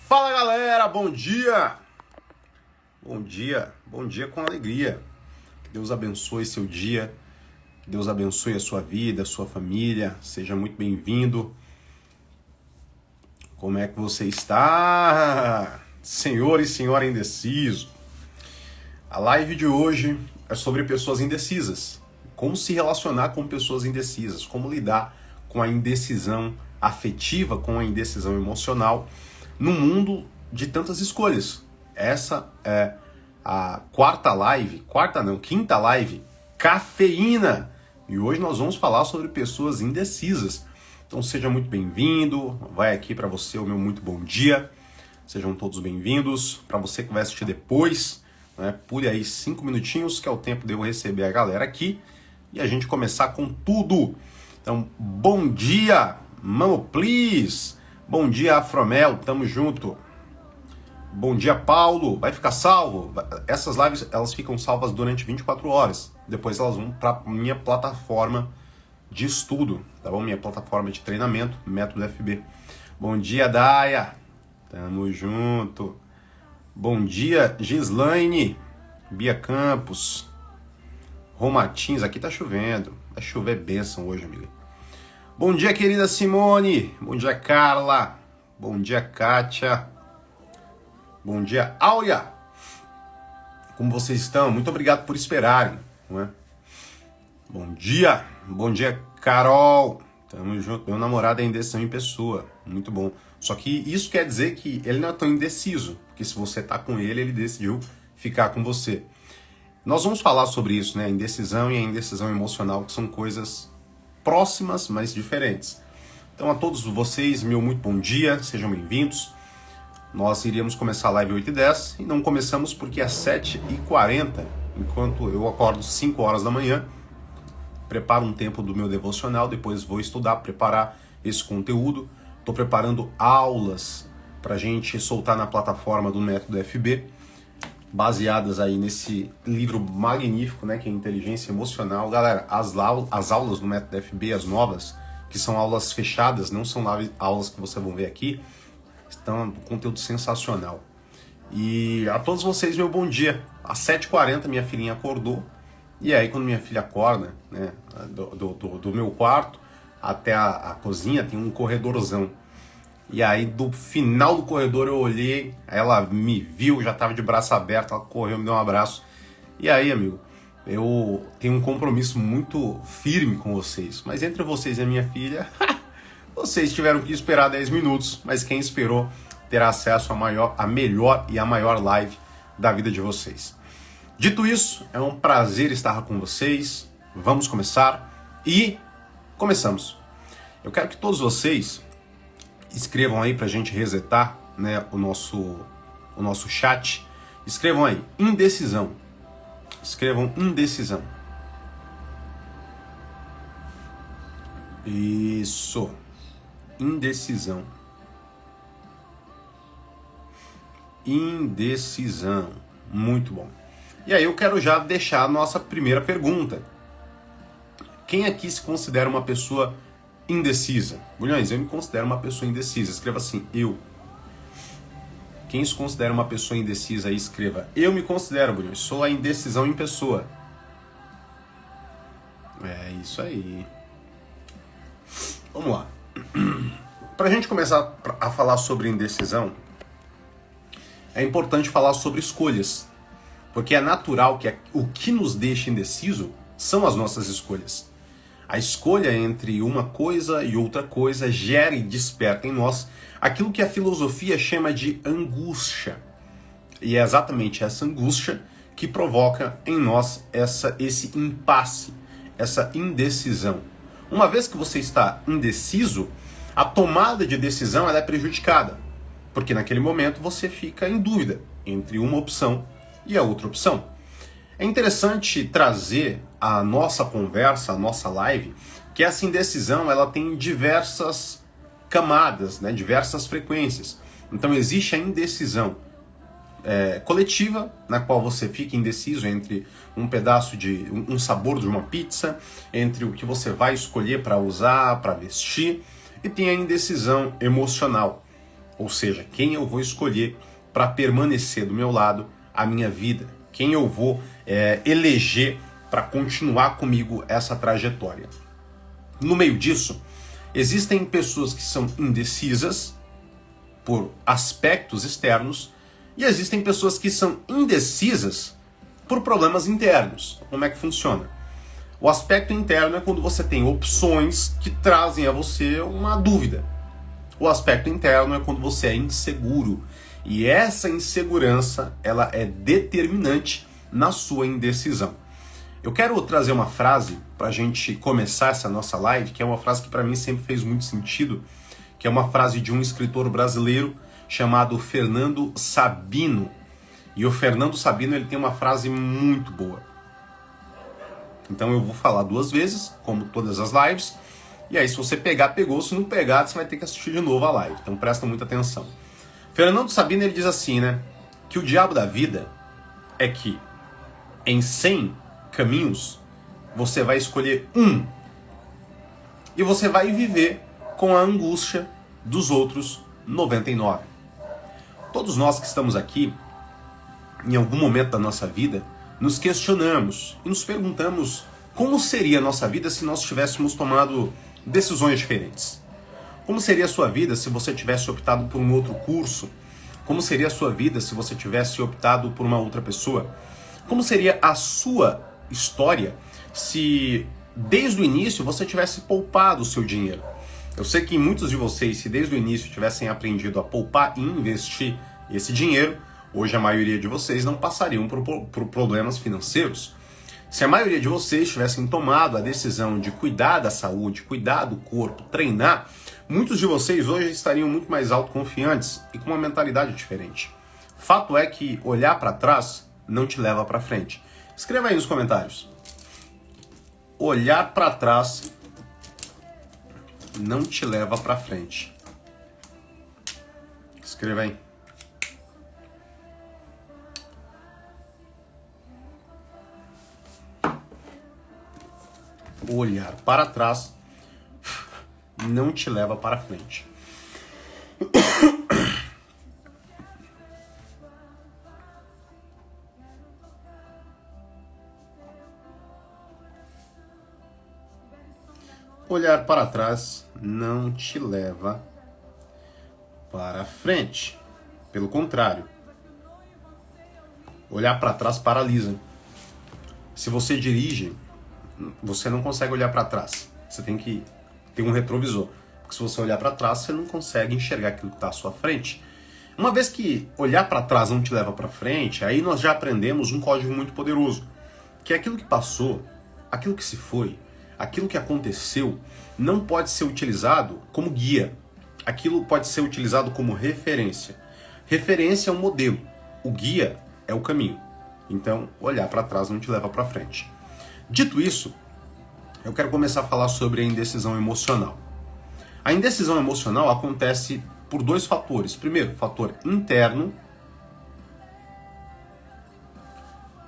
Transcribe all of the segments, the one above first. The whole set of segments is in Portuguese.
Fala galera, bom dia! Bom dia com alegria. Que Deus abençoe seu dia, que Deus abençoe a sua vida, a sua família. Seja muito bem-vindo. Como é que você está, senhor e senhora indeciso? A live de hoje é sobre pessoas indecisas. Como se relacionar com pessoas indecisas, como lidar com a indecisão afetiva, com a indecisão emocional, no mundo de tantas escolhas. Essa é a quinta live, cafeína. E hoje nós vamos falar sobre pessoas indecisas. Então seja muito bem-vindo, vai aqui para você o meu muito bom dia. Sejam todos bem-vindos. Para você que vai assistir depois, pule aí 5 minutinhos, que é o tempo de eu receber a galera aqui e a gente começar com tudo. Então, bom dia, Mamo Please. Bom dia, Afromel, tamo junto. Bom dia, Paulo, vai ficar salvo? Essas lives, elas ficam salvas durante 24 horas. Depois elas vão para minha plataforma de estudo, tá bom? Minha plataforma de treinamento, Método FB. Bom dia, Daya, tamo junto. Bom dia, Gislaine, Bia Campos, Romatins, aqui tá chovendo. Vai chover bênção hoje, amiga. Bom dia, querida Simone. Bom dia, Carla. Bom dia, Kátia. Bom dia, Áurea. Como vocês estão? Muito obrigado por esperarem. Não é? Bom dia, Carol. Tamo junto. Meu namorado é indecisão em pessoa. Muito bom. Só que isso quer dizer que ele não é tão indeciso. Porque se você tá com ele, ele decidiu ficar com você. Nós vamos falar sobre isso, né? A indecisão e a indecisão emocional, que são coisas próximas, mas diferentes. Então a todos vocês, meu muito bom dia, sejam bem-vindos. Nós iríamos começar a live 8h10 e não começamos porque às 7h40, enquanto eu acordo 5 horas da manhã, preparo um tempo do meu devocional, depois vou estudar, preparar esse conteúdo. Estou preparando aulas para a gente soltar na plataforma do Método FB, baseadas aí nesse livro magnífico, né, que é Inteligência Emocional. Galera, as aulas do Método FB, as novas, que são aulas fechadas, não são aulas que vocês vão ver aqui, estão um conteúdo sensacional. E a todos vocês, meu bom dia. Às 7h40 minha filhinha acordou, e aí quando minha filha acorda, né, do meu quarto até a cozinha tem um corredorzão. E aí, do final do corredor, eu olhei, ela me viu, já estava de braço aberto, ela correu, me deu um abraço. E aí, amigo, eu tenho um compromisso muito firme com vocês. Mas entre vocês e a minha filha, vocês tiveram que esperar 10 minutos. Mas quem esperou terá acesso à melhor e a maior live da vida de vocês. Dito isso, é um prazer estar com vocês. Vamos começar. E começamos. Eu quero que todos vocês escrevam aí pra gente resetar, né, o nosso chat. Escrevam aí, indecisão. Escrevam indecisão. Isso. Indecisão. Indecisão. Muito bom. E aí eu quero já deixar a nossa primeira pergunta. Quem aqui se considera uma pessoa indecisa? Bulhões, eu me considero uma pessoa indecisa. Escreva assim, eu. Quem se considera uma pessoa indecisa aí, escreva, eu me considero, Bulhões, sou a indecisão em pessoa. É isso aí. Vamos lá. Pra gente começar a falar sobre indecisão, é importante falar sobre escolhas. Porque é natural que o que nos deixa indeciso são as nossas escolhas. A escolha entre uma coisa e outra coisa gera e desperta em nós aquilo que a filosofia chama de angústia. E é exatamente essa angústia que provoca em nós esse impasse, essa indecisão. Uma vez que você está indeciso, a tomada de decisão ela é prejudicada, porque naquele momento você fica em dúvida entre uma opção e a outra opção. É interessante trazer a nossa conversa, a nossa live, que essa indecisão ela tem diversas camadas, né, diversas frequências. Então existe a indecisão coletiva, na qual você fica indeciso entre um sabor de uma pizza, entre o que você vai escolher para usar, para vestir, e tem a indecisão emocional, Ou seja, quem eu vou escolher para permanecer do meu lado a minha vida, quem eu vou eleger para continuar comigo essa trajetória. No meio disso, existem pessoas que são indecisas por aspectos externos e existem pessoas que são indecisas por problemas internos. Como é que funciona? O aspecto interno é quando você tem opções que trazem a você uma dúvida. O aspecto interno é quando você é inseguro. E essa insegurança, ela é determinante na sua indecisão. Eu quero trazer uma frase para a gente começar essa nossa live, que é uma frase que para mim sempre fez muito sentido, que é uma frase de um escritor brasileiro chamado Fernando Sabino. E o Fernando Sabino, ele tem uma frase muito boa. Então eu vou falar 2 vezes, como todas as lives, e aí se você pegar, pegou, se não pegar, você vai ter que assistir de novo a live. Então presta muita atenção. Fernando Sabino, ele diz assim, né, que o diabo da vida é que em 100 caminhos você vai escolher um e você vai viver com a angústia dos outros 99. Todos nós que estamos aqui, em algum momento da nossa vida, nos questionamos e nos perguntamos como seria a nossa vida se nós tivéssemos tomado decisões diferentes. Como seria a sua vida se você tivesse optado por um outro curso? Como seria a sua vida se você tivesse optado por uma outra pessoa? Como seria a sua história se desde o início você tivesse poupado o seu dinheiro? Eu sei que muitos de vocês, se desde o início tivessem aprendido a poupar e investir esse dinheiro, hoje a maioria de vocês não passariam por problemas financeiros. Se a maioria de vocês tivessem tomado a decisão de cuidar da saúde, cuidar do corpo, treinar, muitos de vocês hoje estariam muito mais autoconfiantes e com uma mentalidade diferente. Fato é que olhar para trás não te leva para frente. Escreva aí nos comentários. Olhar para trás não te leva para frente. Escreva aí. Olhar para trás não te leva para frente. Olhar para trás não te leva para frente. Pelo contrário, olhar para trás paralisa. Se você dirige, você não consegue olhar para trás. Você tem que ter um retrovisor. Porque se você olhar para trás, você não consegue enxergar aquilo que está à sua frente. Uma vez que olhar para trás não te leva para frente, aí nós já aprendemos um código muito poderoso. Que é aquilo que passou, aquilo que se foi, aquilo que aconteceu, não pode ser utilizado como guia. Aquilo pode ser utilizado como referência. Referência é um modelo. O guia é o caminho. Então, olhar para trás não te leva para frente. Dito isso, eu quero começar a falar sobre a indecisão emocional. A indecisão emocional acontece por 2 fatores. Primeiro, fator interno.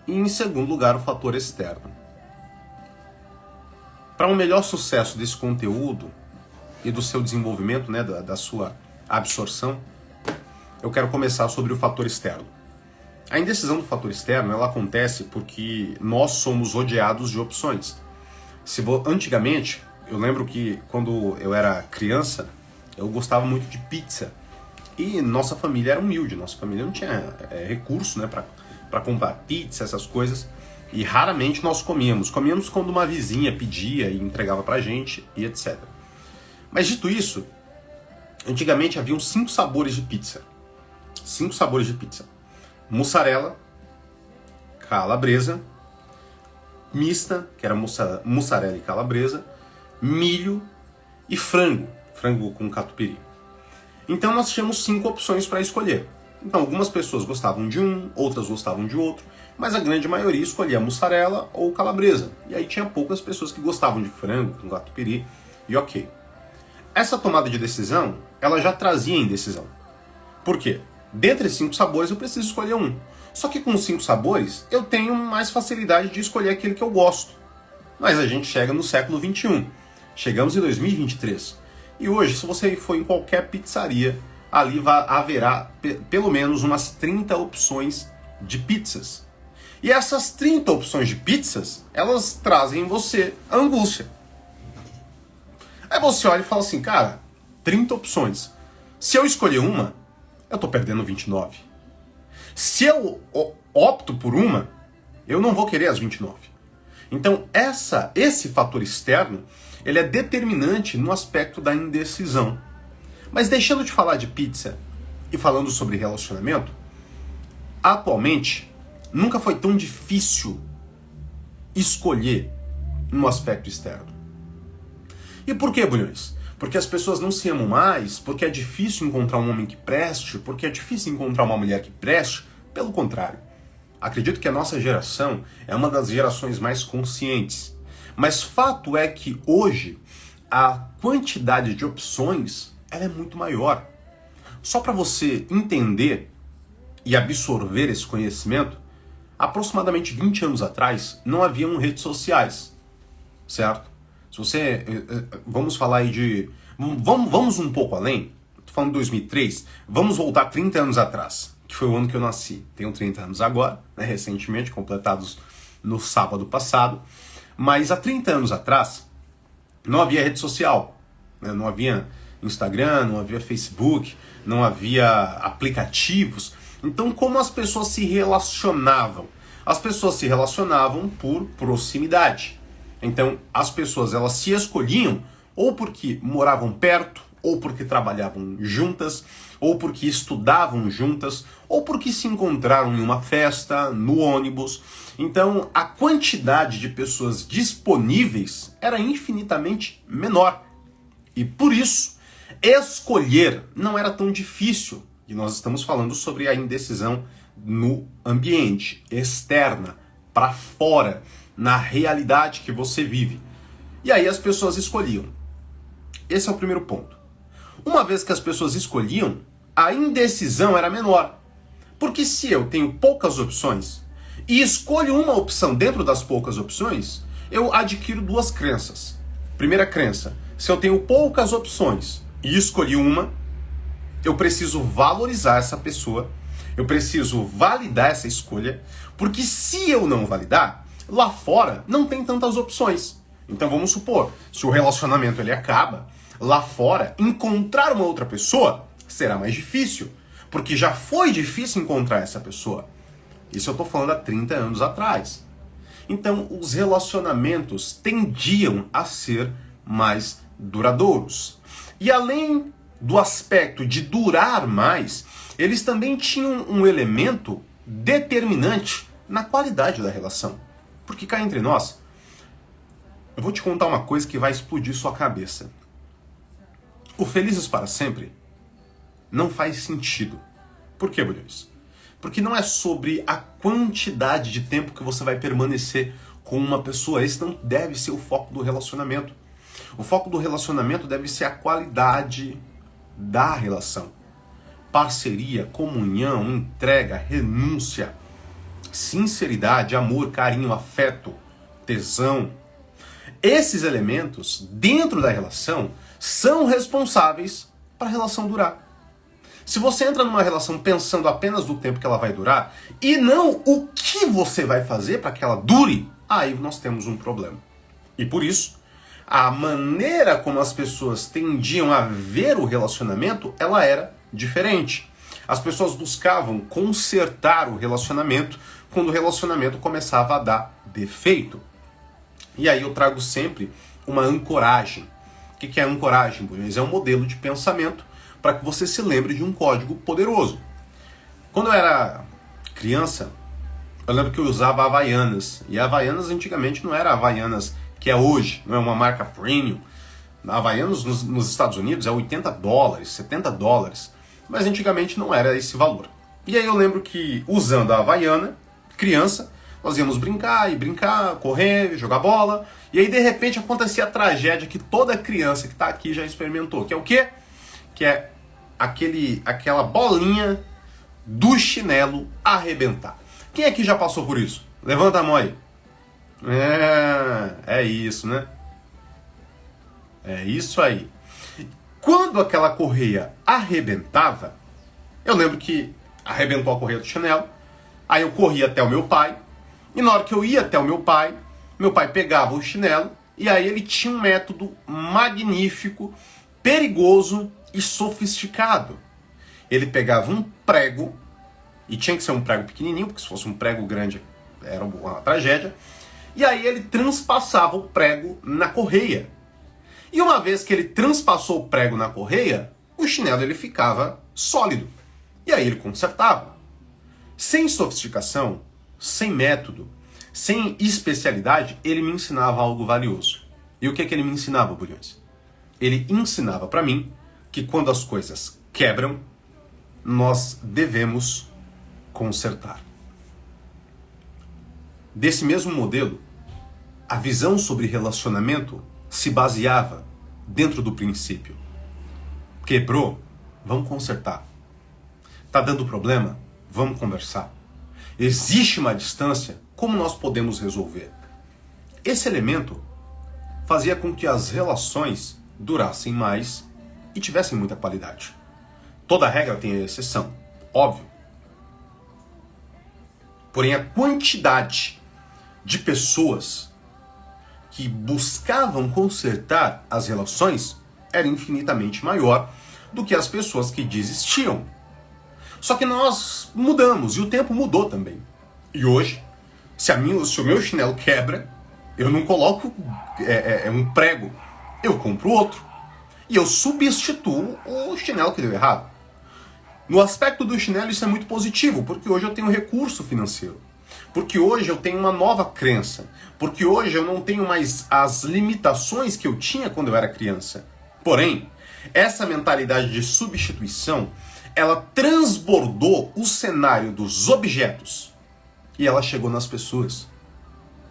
E em segundo lugar, o fator externo. Para um melhor sucesso desse conteúdo e do seu desenvolvimento, né, da sua absorção, eu quero começar sobre o fator externo. A indecisão do fator externo, ela acontece porque nós somos rodeados de opções. Antigamente, eu lembro que quando eu era criança, eu gostava muito de pizza. E nossa família era humilde, nossa família não tinha recurso, né, para comprar pizza, essas coisas. E raramente nós comíamos. Comíamos quando uma vizinha pedia e entregava pra gente e etc. Mas dito isso, antigamente haviam 5 sabores de pizza. 5 sabores de pizza. Mussarela, calabresa, mista, que era mussarela e calabresa, milho e frango com catupiry. Então nós tínhamos 5 opções para escolher. Então algumas pessoas gostavam de um, outras gostavam de outro, mas a grande maioria escolhia mussarela ou calabresa. E aí tinha poucas pessoas que gostavam de frango com catupiry e ok. Essa tomada de decisão, ela já trazia indecisão. Por quê? Dentre 5 sabores eu preciso escolher um. Só que com 5 sabores eu tenho mais facilidade de escolher aquele que eu gosto. Mas a gente chega no século 21. Chegamos em 2023. E hoje, se você for em qualquer pizzaria, ali haverá pelo menos umas 30 opções de pizzas. E essas 30 opções de pizzas, elas trazem em você angústia. Aí você olha e fala assim, cara, 30 opções. Se eu escolher uma, eu tô perdendo 29. Se eu opto por uma, eu não vou querer as 29. Então, esse fator externo, ele é determinante no aspecto da indecisão. Mas deixando de falar de pizza e falando sobre relacionamento, atualmente, nunca foi tão difícil escolher no aspecto externo. E por que, Bulhões? Porque as pessoas não se amam mais, porque é difícil encontrar um homem que preste, porque é difícil encontrar uma mulher que preste. Pelo contrário. Acredito que a nossa geração é uma das gerações mais conscientes. Mas fato é que hoje a quantidade de opções ela é muito maior. Só para você entender e absorver esse conhecimento, aproximadamente 20 anos atrás não haviam redes sociais, certo? Se você, vamos falar aí de, vamos um pouco além, tô falando de 2003, vamos voltar 30 anos atrás, que foi o ano que eu nasci. Tenho 30 anos agora, né, recentemente, completados no sábado passado, mas há 30 anos atrás não havia rede social, né, não havia Instagram, não havia Facebook, não havia aplicativos. Então, como as pessoas se relacionavam? As pessoas se relacionavam por proximidade. Então, as pessoas elas se escolhiam ou porque moravam perto, ou porque trabalhavam juntas, ou porque estudavam juntas, ou porque se encontraram em uma festa, no ônibus. Então, a quantidade de pessoas disponíveis era infinitamente menor. E por isso, escolher não era tão difícil. E nós estamos falando sobre a indecisão no ambiente, externa, para fora, na realidade que você vive. E aí as pessoas escolhiam. Esse é o primeiro ponto. Uma vez que as pessoas escolhiam, a indecisão era menor. Porque se eu tenho poucas opções e escolho uma opção dentro das poucas opções, eu adquiro duas crenças. Primeira crença, se eu tenho poucas opções e escolhi uma, eu preciso valorizar essa pessoa, eu preciso validar essa escolha, porque se eu não validar, lá fora não tem tantas opções. Então vamos supor, se o relacionamento ele acaba, lá fora encontrar uma outra pessoa será mais difícil, porque já foi difícil encontrar essa pessoa. Isso eu estou falando há 30 anos atrás. Então os relacionamentos tendiam a ser mais duradouros. E além do aspecto de durar mais, eles também tinham um elemento determinante na qualidade da relação. Porque cá entre nós, eu vou te contar uma coisa que vai explodir sua cabeça. O Felizes para Sempre não faz sentido. Por quê, Bulhões? Porque não é sobre a quantidade de tempo que você vai permanecer com uma pessoa. Esse não deve ser o foco do relacionamento. O foco do relacionamento deve ser a qualidade da relação. Parceria, comunhão, entrega, renúncia, sinceridade, amor, carinho, afeto, tesão. Esses elementos, dentro da relação, são responsáveis para a relação durar. Se você entra numa relação pensando apenas no tempo que ela vai durar e não o que você vai fazer para que ela dure, aí nós temos um problema. E por isso, a maneira como as pessoas tendiam a ver o relacionamento, ela era diferente. As pessoas buscavam consertar o relacionamento quando o relacionamento começava a dar defeito. E aí eu trago sempre uma ancoragem. O que é ancoragem, Bulhões? É um modelo de pensamento para que você se lembre de um código poderoso. Quando eu era criança, eu lembro que eu usava Havaianas. E Havaianas antigamente não era Havaianas que é hoje, não é uma marca premium. A Havaianas nos Estados Unidos é $80, $70. Mas antigamente não era esse valor. E aí eu lembro que usando a Havaiana, criança, nós íamos brincar, correr, jogar bola. E aí de repente acontecia a tragédia que toda criança que está aqui já experimentou. Que é o quê? Que é aquela bolinha do chinelo arrebentar. Quem aqui já passou por isso? Levanta a mão aí. É isso, né? É isso aí. Quando aquela correia arrebentava, eu lembro que arrebentou a correia do chinelo, aí eu corria até o meu pai, e na hora que eu ia até o meu pai pegava o chinelo, e aí ele tinha um método magnífico, perigoso e sofisticado. Ele pegava um prego, e tinha que ser um prego pequenininho, porque se fosse um prego grande era uma tragédia, e aí ele transpassava o prego na correia. E uma vez que ele transpassou o prego na correia, o chinelo ele ficava sólido. E aí ele consertava. Sem sofisticação, sem método, sem especialidade, ele me ensinava algo valioso. E o que é que ele me ensinava, Bulhões? Ele ensinava para mim que quando as coisas quebram, nós devemos consertar. Desse mesmo modelo, a visão sobre relacionamento se baseava dentro do princípio. Quebrou? Vamos consertar. Tá dando problema? Vamos conversar. Existe uma distância? Como nós podemos resolver? Esse elemento fazia com que as relações durassem mais e tivessem muita qualidade. Toda regra tem exceção, óbvio. Porém, a quantidade de pessoas que buscavam consertar as relações era infinitamente maior do que as pessoas que desistiam. Só que nós mudamos e o tempo mudou também. E hoje, se o meu chinelo quebra, eu não coloco um prego, eu compro outro. E eu substituo o chinelo que deu errado. No aspecto do chinelo isso é muito positivo, porque hoje eu tenho recurso financeiro. Porque hoje eu tenho uma nova crença. Porque hoje eu não tenho mais as limitações que eu tinha quando eu era criança. Porém, essa mentalidade de substituição, ela transbordou o cenário dos objetos e ela chegou nas pessoas.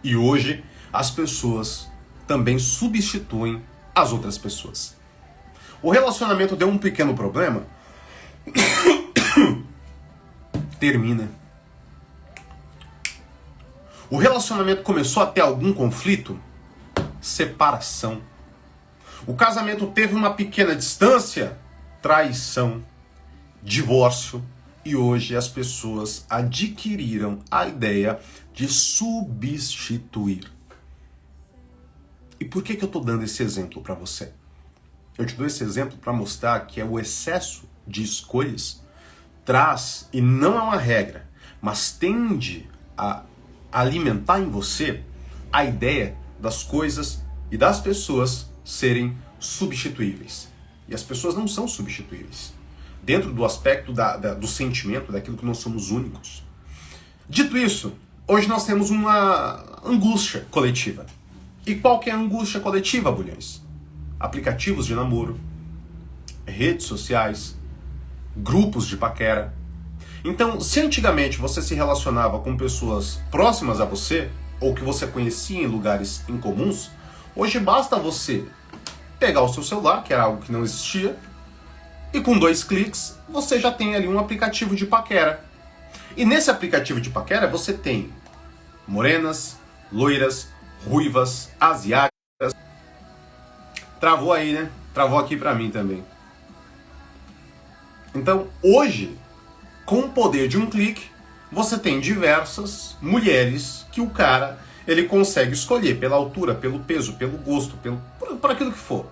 E hoje as pessoas também substituem as outras pessoas. O relacionamento deu um pequeno problema, termina. O relacionamento começou a ter algum conflito, separação. O casamento teve uma pequena distância, traição, divórcio. E hoje as pessoas adquiriram a ideia de substituir. E por que eu estou dando esse exemplo para você? Eu te dou esse exemplo para mostrar que o excesso de escolhas traz, e não é uma regra, mas tende a alimentar em você a ideia das coisas e das pessoas serem substituíveis. E as pessoas não são substituíveis. Dentro do aspecto do sentimento, daquilo que nós somos únicos. Dito isso, hoje nós temos uma angústia coletiva. E qual que é a angústia coletiva, Bulhões? Aplicativos de namoro, redes sociais, grupos de paquera. Então, se antigamente você se relacionava com pessoas próximas a você, ou que você conhecia em lugares incomuns, hoje basta você pegar o seu celular, que era algo que não existia, e com 2 cliques você já tem ali um aplicativo de paquera. E nesse aplicativo de paquera você tem morenas, loiras, ruivas, asiáticas. Travou aí, né? Travou aqui pra mim também. Então, hoje, com o poder de um clique, você tem diversas mulheres que o cara ele consegue escolher pela altura, pelo peso, pelo gosto, por aquilo que for.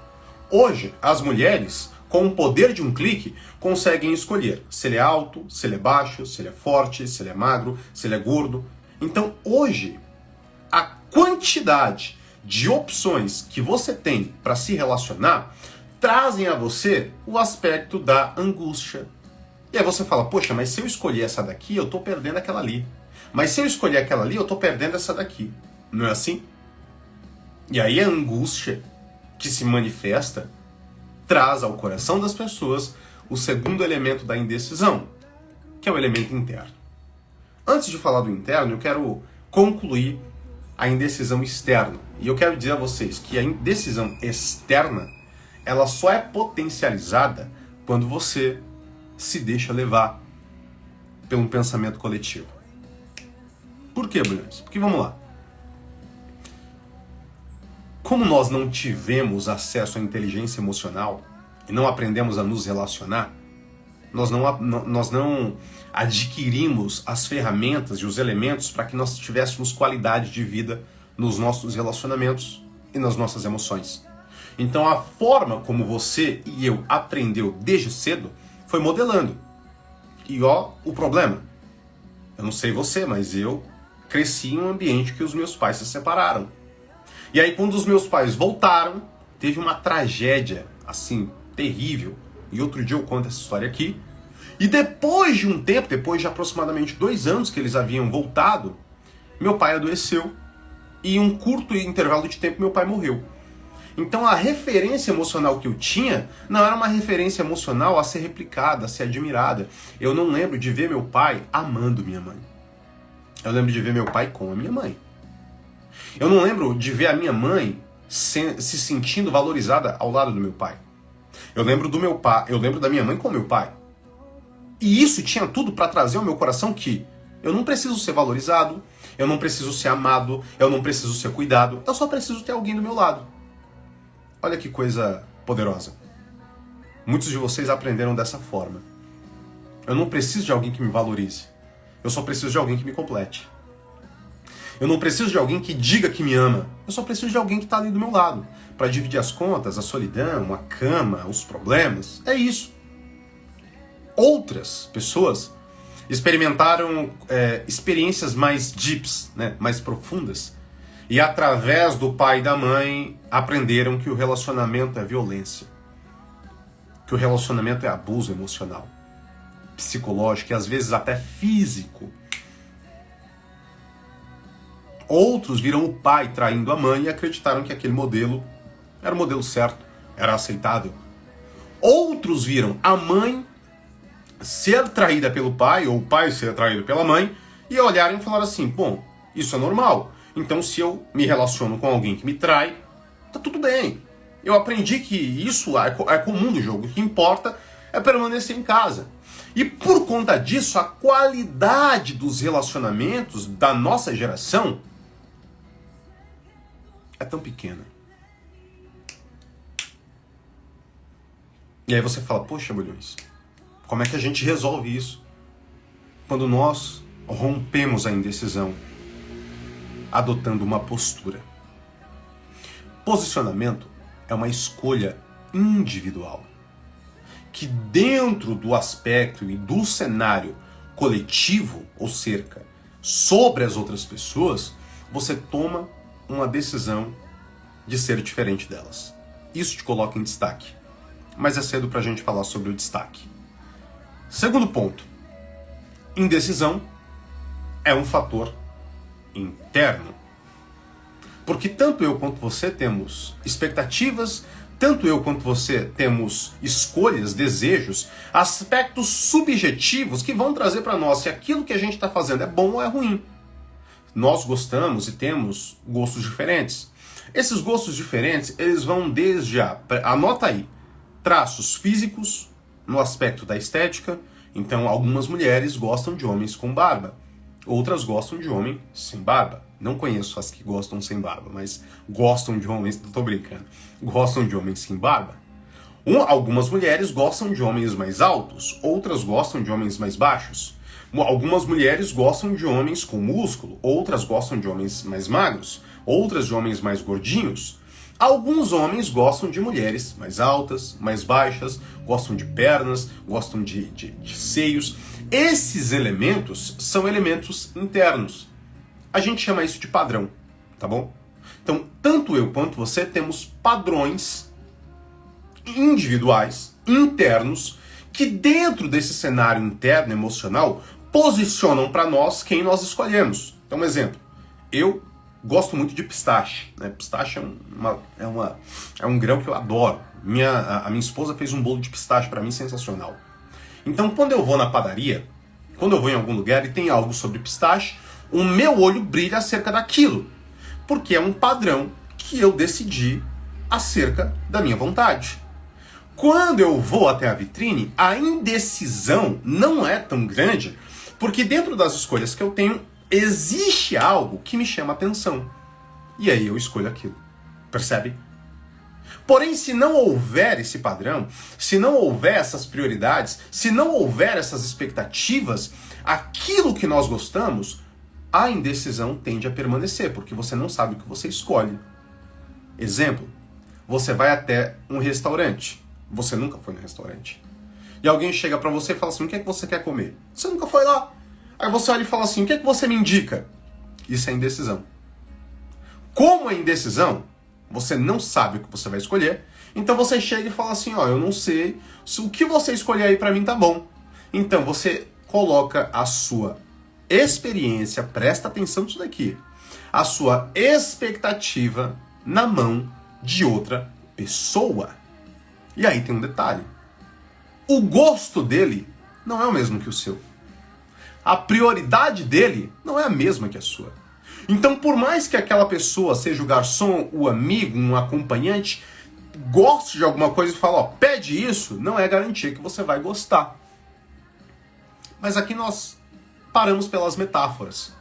Hoje, as mulheres, com o poder de um clique, conseguem escolher se ele é alto, se ele é baixo, se ele é forte, se ele é magro, se ele é gordo. Então, hoje, a quantidade de opções que você tem para se relacionar trazem a você o aspecto da angústia. E aí você fala, poxa, mas se eu escolher essa daqui, eu tô perdendo aquela ali. Mas se eu escolher aquela ali, eu tô perdendo essa daqui. Não é assim? E aí a angústia que se manifesta traz ao coração das pessoas o segundo elemento da indecisão, que é o elemento interno. Antes de falar do interno, eu quero concluir a indecisão externa. E eu quero dizer a vocês que a indecisão externa, ela só é potencializada quando você se deixa levar por um pensamento coletivo. Por quê, Bulhões? Porque vamos lá. Como nós não tivemos acesso à inteligência emocional, e não aprendemos a nos relacionar, nós não adquirimos as ferramentas e os elementos para que nós tivéssemos qualidade de vida nos nossos relacionamentos e nas nossas emoções. Então a forma como você e eu aprendeu desde cedo foi modelando. E ó, o problema. Eu não sei você, mas eu cresci em um ambiente que os meus pais se separaram. E aí quando os meus pais voltaram, teve uma tragédia, assim, terrível. E outro dia eu conto essa história aqui. E depois de um tempo, depois de aproximadamente 2 anos que eles haviam voltado, meu pai adoeceu. E em um curto intervalo de tempo meu pai morreu. Então a referência emocional que eu tinha não era uma referência emocional a ser replicada, a ser admirada. Eu não lembro de ver meu pai amando minha mãe. Eu lembro de ver meu pai com a minha mãe. Eu não lembro de ver a minha mãe se sentindo valorizada ao lado do meu pai. Eu lembro do meu pai, eu lembro da minha mãe com o meu pai. E isso tinha tudo para trazer ao meu coração que eu não preciso ser valorizado, eu não preciso ser amado, eu não preciso ser cuidado, eu só preciso ter alguém do meu lado. Olha que coisa poderosa. Muitos de vocês aprenderam dessa forma. Eu não preciso de alguém que me valorize. Eu só preciso de alguém que me complete. Eu não preciso de alguém que diga que me ama. Eu só preciso de alguém que está ali do meu lado. Para dividir as contas, a solidão, a cama, os problemas. É isso. Outras pessoas experimentaram experiências mais deeps, né, mais profundas. E através do pai e da mãe aprenderam que o relacionamento é violência. Que o relacionamento é abuso emocional, psicológico e às vezes até físico. Outros viram o pai traindo a mãe e acreditaram que aquele modelo era o modelo certo, era aceitável. Outros viram a mãe ser traída pelo pai ou o pai ser traído pela mãe e olharem e falaram assim, bom, isso é normal. Então, se eu me relaciono com alguém que me trai, tá tudo bem. Eu aprendi que isso é comum no jogo. O que importa é permanecer em casa. E por conta disso, a qualidade dos relacionamentos da nossa geração é tão pequena. E aí você fala, poxa, Bulhões, como é que a gente resolve isso? Quando nós rompemos a indecisão, adotando uma postura. Posicionamento é uma escolha individual, que dentro do aspecto e do cenário coletivo, ou cerca, sobre as outras pessoas, você toma uma decisão de ser diferente delas. Isso te coloca em destaque. Mas é cedo pra gente falar sobre o destaque. Segundo ponto, indecisão é um fator interno. Porque tanto eu quanto você temos expectativas, tanto eu quanto você temos escolhas, desejos, aspectos subjetivos que vão trazer para nós se aquilo que a gente está fazendo é bom ou é ruim. Nós gostamos e temos gostos diferentes. Esses gostos diferentes, eles vão desde anota aí, traços físicos, no aspecto da estética. Então, algumas mulheres gostam de homens com barba. Outras gostam de homem sem barba. Não conheço as que gostam sem barba, mas gostam de homens... Tô brincando. Gostam de homens sem barba. Algumas mulheres gostam de homens mais altos. Outras gostam de homens mais baixos. Algumas mulheres gostam de homens com músculo. Outras gostam de homens mais magros. Outras de homens mais gordinhos. Alguns homens gostam de mulheres mais altas, mais baixas, gostam de pernas, gostam de seios. Esses elementos são elementos internos. A gente chama isso de padrão, tá bom? Então, tanto eu quanto você temos padrões individuais, internos, que dentro desse cenário interno emocional posicionam para nós quem nós escolhemos. Então, um exemplo. Eu gosto muito de pistache, né? Pistache é um grão que eu adoro. A minha esposa fez um bolo de pistache para mim sensacional. Então, quando eu vou na padaria, quando eu vou em algum lugar e tem algo sobre pistache, o meu olho brilha acerca daquilo. Porque é um padrão que eu decidi acerca da minha vontade. Quando eu vou até a vitrine, a indecisão não é tão grande, porque dentro das escolhas que eu tenho, existe algo que me chama a atenção. E aí eu escolho aquilo. Percebe? Porém, se não houver esse padrão, se não houver essas prioridades, se não houver essas expectativas, aquilo que nós gostamos, a indecisão tende a permanecer, porque você não sabe o que você escolhe. Exemplo, você vai até um restaurante, você nunca foi no restaurante, e alguém chega pra você e fala assim, o que é que você quer comer? Você nunca foi lá. Aí você olha e fala assim, o que é que você me indica? Isso é indecisão. Como é indecisão, você não sabe o que você vai escolher, então você chega e fala assim, ó, eu não sei, se o que você escolher aí pra mim tá bom. Então você coloca a sua experiência, presta atenção nisso daqui, a sua expectativa na mão de outra pessoa. E aí tem um detalhe, o gosto dele não é o mesmo que o seu. A prioridade dele não é a mesma que a sua. Então, por mais que aquela pessoa seja o garçom, o amigo, um acompanhante, goste de alguma coisa e fale, ó, pede isso, não é garantia que você vai gostar. Mas aqui nós paramos pelas metáforas.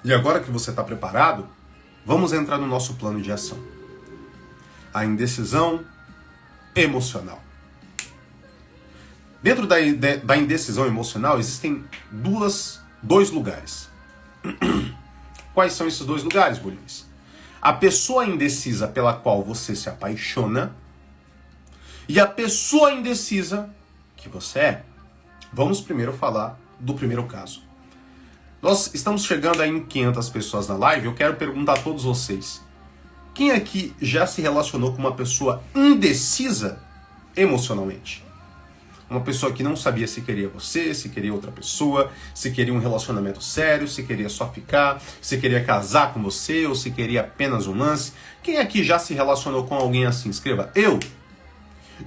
E agora que você está preparado, vamos entrar no nosso plano de ação. A indecisão emocional. Dentro da indecisão emocional existem dois lugares. Quais são esses dois lugares, Bulhões? A pessoa indecisa pela qual você se apaixona e a pessoa indecisa que você é. Vamos primeiro falar do primeiro caso. Nós estamos chegando aí em 500 pessoas na live. Eu quero perguntar a todos vocês. Quem aqui já se relacionou com uma pessoa indecisa emocionalmente? Uma pessoa que não sabia se queria você, se queria outra pessoa, se queria um relacionamento sério, se queria só ficar, se queria casar com você ou se queria apenas um lance. Quem aqui já se relacionou com alguém assim? Escreva eu.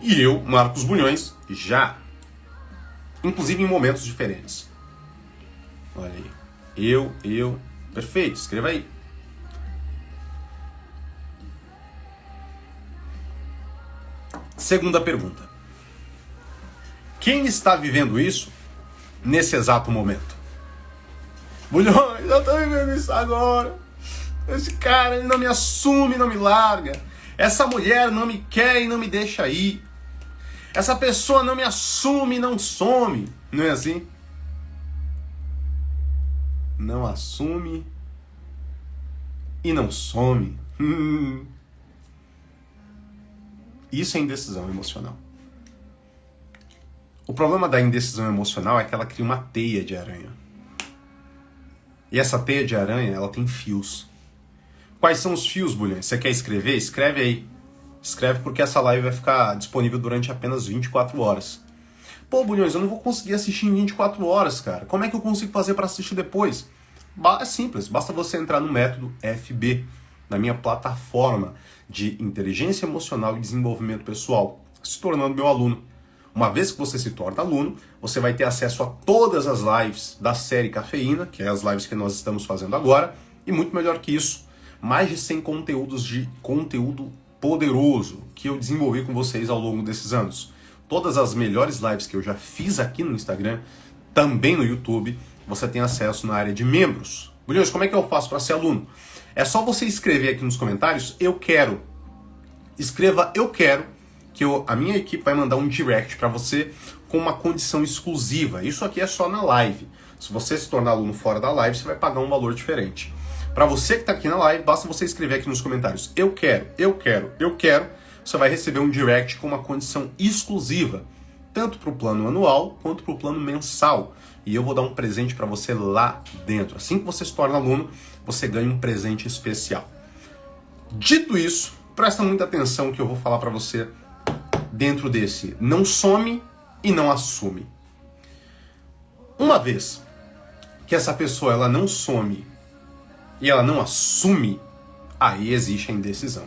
E eu, Marcos Bulhões, já. Inclusive em momentos diferentes. Olha aí. Eu. Perfeito, escreva aí. Segunda pergunta. Quem está vivendo isso nesse exato momento? Bulhões, eu estou vivendo isso agora. Esse cara, ele não me assume, não me larga. Essa mulher não me quer e não me deixa ir. Essa pessoa não me assume e não some. Não é assim? Não assume e não some. Isso é indecisão emocional. O problema da indecisão emocional é que ela cria uma teia de aranha. E essa teia de aranha, ela tem fios. Quais são os fios, Bulhões? Você quer escrever? Escreve aí. Escreve porque essa live vai ficar disponível durante apenas 24 horas. Pô, Bulhões, eu não vou conseguir assistir em 24 horas, cara. Como é que eu consigo fazer para assistir depois? É simples, basta você entrar no método FB, na minha plataforma de inteligência emocional e desenvolvimento pessoal, se tornando meu aluno. Uma vez que você se torna aluno, você vai ter acesso a todas as lives da série Cafeína, que é as lives que nós estamos fazendo agora, e muito melhor que isso, mais de 100 conteúdos de conteúdo poderoso que eu desenvolvi com vocês ao longo desses anos. Todas as melhores lives que eu já fiz aqui no Instagram, também no YouTube, você tem acesso na área de membros. Bulhões, como é que eu faço para ser aluno? É só você escrever aqui nos comentários, eu quero. Escreva eu quero, que a minha equipe vai mandar um direct para você com uma condição exclusiva. Isso aqui é só na live. Se você se tornar aluno fora da live, você vai pagar um valor diferente. Para você que está aqui na live, basta você escrever aqui nos comentários eu quero. Você vai receber um direct com uma condição exclusiva, tanto para o plano anual quanto para o plano mensal. E eu vou dar um presente para você lá dentro. Assim que você se torna aluno, você ganha um presente especial. Dito isso, presta muita atenção que eu vou falar para você dentro desse não some e não assume. Uma vez que essa pessoa ela não some e ela não assume, aí existe a indecisão.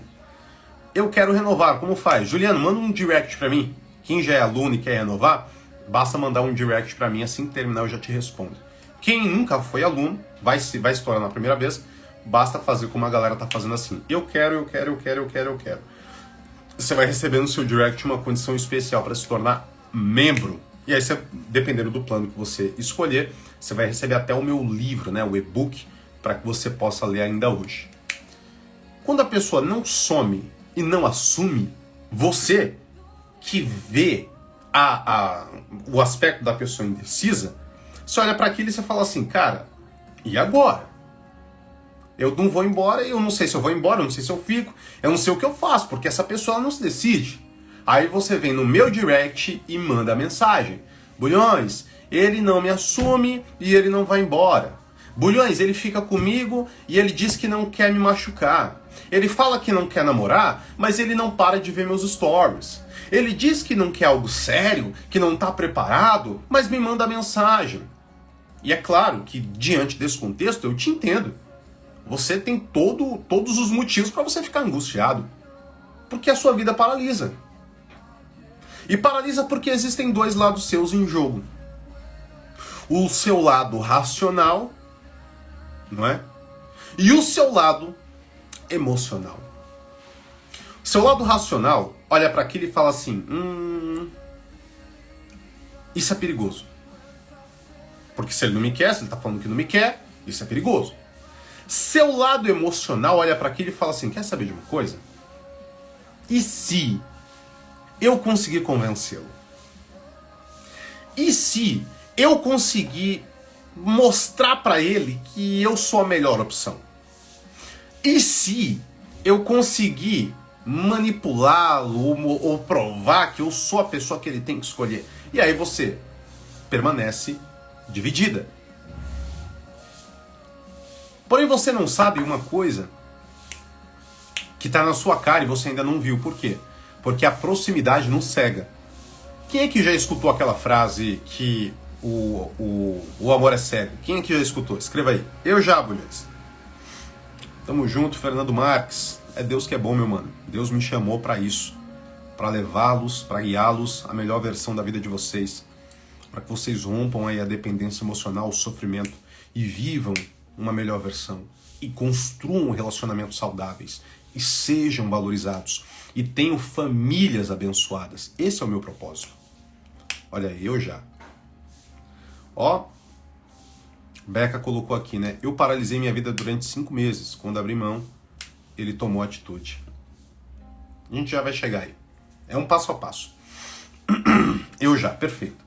Eu quero renovar, como faz? Juliano, manda um direct para mim. Quem já é aluno e quer renovar, basta mandar um direct para mim, assim que terminar eu já te respondo. Quem nunca foi aluno, vai se tornar na primeira vez, basta fazer como a galera tá fazendo assim. Eu quero. Você vai receber no seu direct uma condição especial para se tornar membro. E aí, dependendo do plano que você escolher, você vai receber até o meu livro, né, o e-book, para que você possa ler ainda hoje. Quando a pessoa não some e não assume, você que vê o aspecto da pessoa indecisa, você olha para aquilo e você fala assim, cara, e agora? Eu não vou embora, eu não sei se eu vou embora, eu não sei se eu fico, eu não sei o que eu faço, porque essa pessoa não se decide. Aí você vem no meu direct e manda a mensagem. Bulhões, ele não me assume e ele não vai embora. Bulhões, ele fica comigo e ele diz que não quer me machucar. Ele fala que não quer namorar, mas ele não para de ver meus stories. Ele diz que não quer algo sério, que não está preparado, mas me manda mensagem. E é claro que, diante desse contexto, eu te entendo. Você tem todos os motivos para você ficar angustiado. Porque a sua vida paralisa. E paralisa porque existem dois lados seus em jogo. O seu lado racional, não é? E o seu lado emocional. O seu lado racional olha para aquilo e fala assim, isso é perigoso. Porque se ele não me quer, se ele está falando que não me quer, isso é perigoso. Seu lado emocional olha para aquilo e fala assim, quer saber de uma coisa? E se eu conseguir convencê-lo? E se eu conseguir mostrar para ele que eu sou a melhor opção? E se eu conseguir manipulá-lo ou provar que eu sou a pessoa que ele tem que escolher? E aí você permanece dividida. Porém você não sabe uma coisa que está na sua cara e você ainda não viu. Por quê? Porque a proximidade não cega. Quem é que já escutou aquela frase que o amor é cego? Quem é que já escutou? Escreva aí. Eu já, Bulhões. Tamo junto, Fernando Marques. É Deus que é bom, meu mano. Deus me chamou para isso. Para levá-los, para guiá-los à melhor versão da vida de vocês. Para que vocês rompam aí a dependência emocional, o sofrimento e vivam uma melhor versão. E construam relacionamentos saudáveis. E sejam valorizados. E tenham famílias abençoadas. Esse é o meu propósito. Olha aí, eu já. Ó, Beca colocou aqui, né? Eu paralisei minha vida durante 5 meses. Quando abri mão, ele tomou atitude. A gente já vai chegar aí. É um passo a passo. Eu já, perfeito.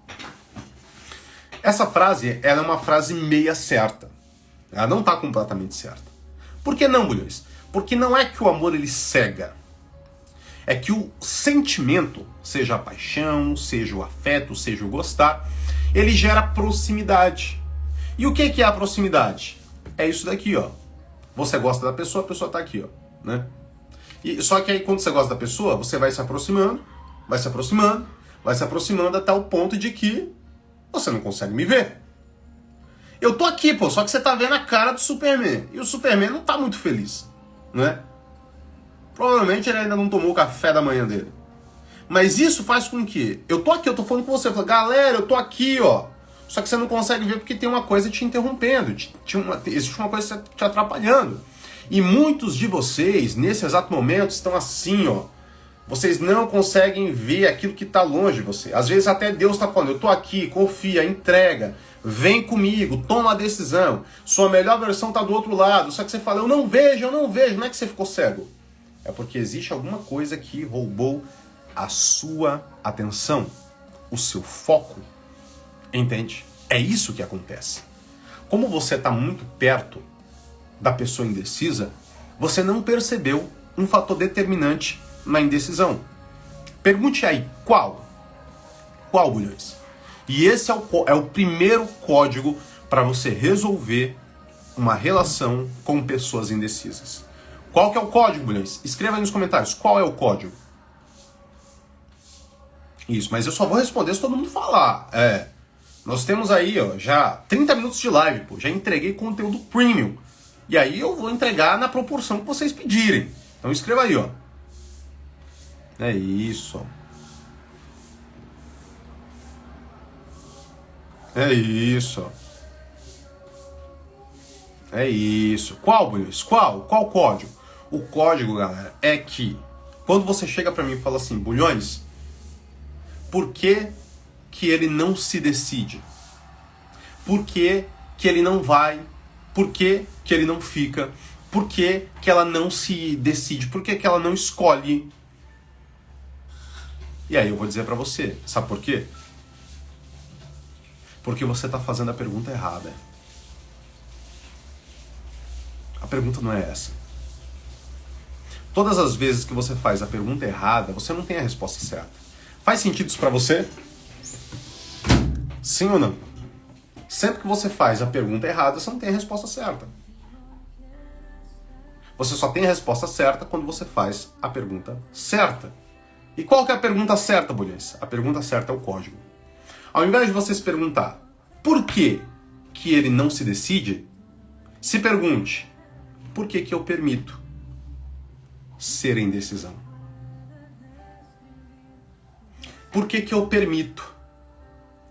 Essa frase, ela é uma frase meia certa. Ela não está completamente certa. Por que não, Bulhões? Porque não é que o amor ele cega. É que o sentimento, seja a paixão, seja o afeto, seja o gostar, ele gera proximidade. E o que é a proximidade? É isso daqui, ó. Você gosta da pessoa, a pessoa tá aqui, ó, né? Só que aí quando você gosta da pessoa, você vai se aproximando, vai se aproximando, vai se aproximando até o ponto de que você não consegue me ver. Eu tô aqui, pô, só que você tá vendo a cara do Superman. E o Superman não tá muito feliz, né? Provavelmente ele ainda não tomou o café da manhã dele. Mas isso faz com que... Eu tô aqui, eu tô falando com você. Eu falo, galera, eu tô aqui, ó. Só que você não consegue ver porque tem uma coisa te interrompendo. Existe uma coisa te atrapalhando. E muitos de vocês, nesse exato momento, estão assim, ó. Vocês não conseguem ver aquilo que está longe de você. Às vezes até Deus está falando, eu tô aqui, confia, entrega, vem comigo, toma a decisão. Sua melhor versão está do outro lado. Só que você fala, eu não vejo. Não é que você ficou cego. É porque existe alguma coisa que roubou a sua atenção, o seu foco. Entende? É isso que acontece. Como você está muito perto da pessoa indecisa, você não percebeu um fator determinante na indecisão. Pergunte aí, qual? Qual, Bulhões? E esse é o primeiro código para você resolver uma relação com pessoas indecisas. Qual que é o código, Bulhões? Escreva aí nos comentários, qual é o código? Isso, mas eu só vou responder se todo mundo falar. Nós temos aí, ó, já 30 minutos de live, pô. Já entreguei conteúdo premium. E aí eu vou entregar na proporção que vocês pedirem. Então escreva aí, ó. É isso, ó. É isso, ó. É isso. Qual, Bulhões? Qual código? O código, galera, é que quando você chega pra mim e fala assim, Bulhões, por que que ele não se decide? Por que que ele não vai? Por que que ele não fica? Por que que ela não se decide? Por que que ela não escolhe? E aí eu vou dizer pra você, sabe por quê? Porque você tá fazendo a pergunta errada. A pergunta não é essa. Todas as vezes que você faz a pergunta errada, você não tem a resposta certa. Faz sentido isso pra você? Sim ou não? Sempre que você faz a pergunta errada, você não tem a resposta certa. Você só tem a resposta certa quando você faz a pergunta certa. E qual que é a pergunta certa, Bulhões? A pergunta certa é o código. Ao invés de você se perguntar por que que ele não se decide, se pergunte por que que eu permito ser em decisão? Por que que eu permito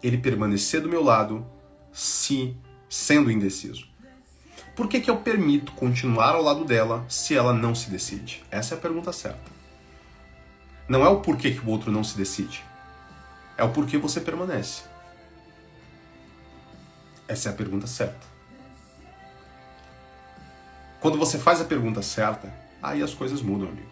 ele permanecer do meu lado se sendo indeciso? Por que que eu permito continuar ao lado dela se ela não se decide? Essa é a pergunta certa. Não é o porquê que o outro não se decide. É o porquê você permanece. Essa é a pergunta certa. Quando você faz a pergunta certa, aí as coisas mudam, amigo.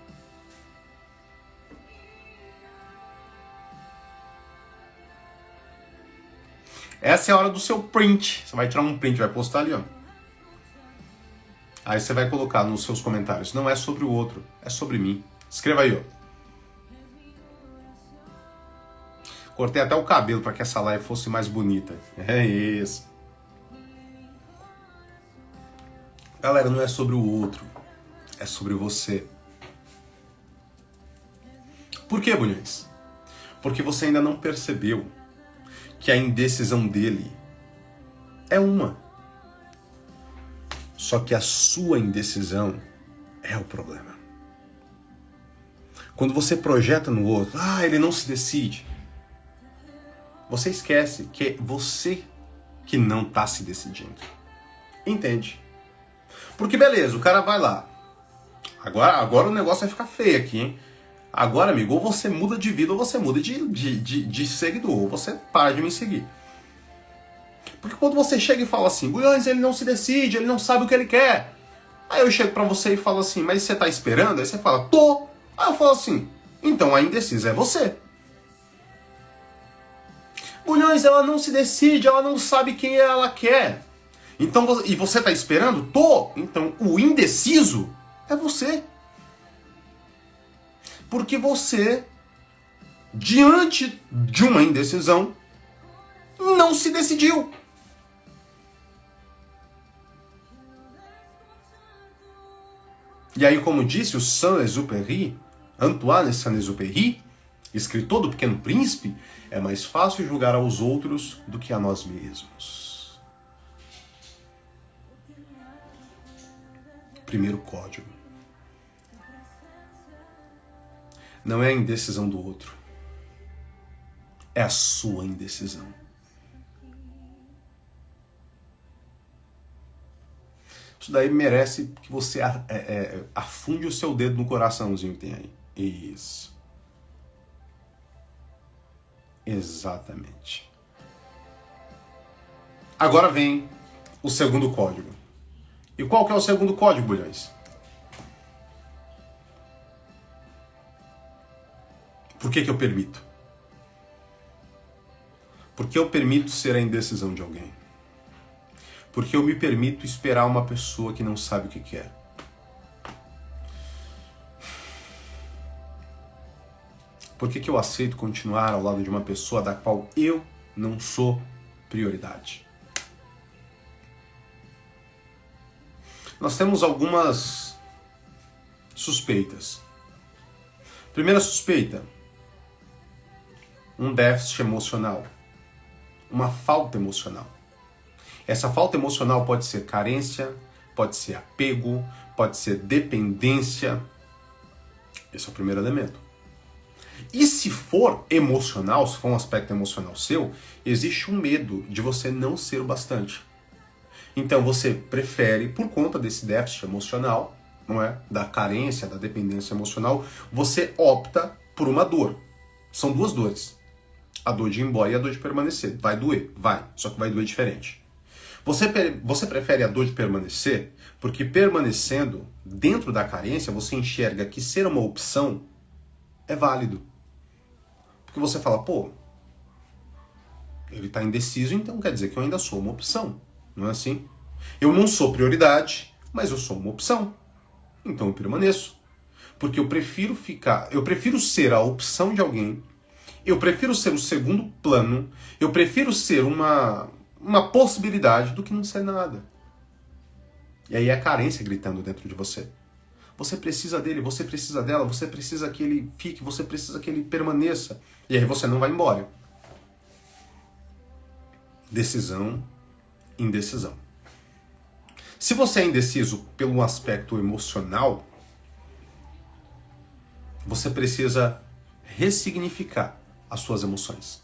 Essa é a hora do seu print. Você vai tirar um print, vai postar ali, ó. Aí você vai colocar nos seus comentários. Não é sobre o outro, é sobre mim. Escreva aí, ó. Cortei até o cabelo para que essa live fosse mais bonita. É isso. Galera, não é sobre o outro, é sobre você. Por quê, Bulhões? Porque você ainda não percebeu que a indecisão dele é uma. Só que a sua indecisão é o problema. Quando você projeta no outro, ele não se decide. Você esquece que é você que não está se decidindo. Entende? Porque beleza, o cara vai lá. Agora o negócio vai ficar feio aqui, hein? Agora, amigo, ou você muda de vida ou você muda de seguidor. Ou você para de me seguir. Porque quando você chega e fala assim, Bulhões, ele não se decide, ele não sabe o que ele quer. Aí eu chego pra você e falo assim, mas você tá esperando? Aí você fala, tô. Aí eu falo assim, então a indecisa é você. Bulhões, ela não se decide, ela não sabe quem ela quer. Então, e você tá esperando? Tô. Então o indeciso é você. Porque você, diante de uma indecisão, não se decidiu. E aí, como disse o Saint-Exupéry, Antoine Saint-Exupéry, escritor do Pequeno Príncipe, é mais fácil julgar aos outros do que a nós mesmos. Primeiro código. Não é a indecisão do outro. É a sua indecisão. Isso daí merece que você afunde o seu dedo no coraçãozinho que tem aí. Isso. Exatamente. Agora vem o segundo código. E qual que é o segundo código, Bulhões? Por que eu permito? Porque eu permito ser a indecisão de alguém. Porque eu me permito esperar uma pessoa que não sabe o que quer. Por que eu aceito continuar ao lado de uma pessoa da qual eu não sou prioridade? Nós temos algumas suspeitas. Primeira suspeita, um déficit emocional, uma falta emocional. Essa falta emocional pode ser carência, pode ser apego, pode ser dependência. Esse é o primeiro elemento. E se for emocional, se for um aspecto emocional seu, existe um medo de você não ser o bastante. Então você prefere, por conta desse déficit emocional, não é? Da carência, da dependência emocional, você opta por uma dor. São duas dores. A dor de ir embora e a dor de permanecer. Vai doer? Vai. Só que vai doer diferente. Você prefere a dor de permanecer? Porque permanecendo dentro da carência, você enxerga que ser uma opção é válido. Porque você fala, pô, ele está indeciso, então quer dizer que eu ainda sou uma opção. Não é assim? Eu não sou prioridade, mas eu sou uma opção. Então eu permaneço. Porque eu prefiro ser a opção de alguém, eu prefiro ser o segundo plano, eu prefiro ser uma possibilidade do que não ser nada. E aí é a carência gritando dentro de você. Você precisa dele, você precisa dela, você precisa que ele fique, você precisa que ele permaneça. E aí você não vai embora. Decisão, indecisão. Se você é indeciso pelo aspecto emocional, você precisa ressignificar as suas emoções.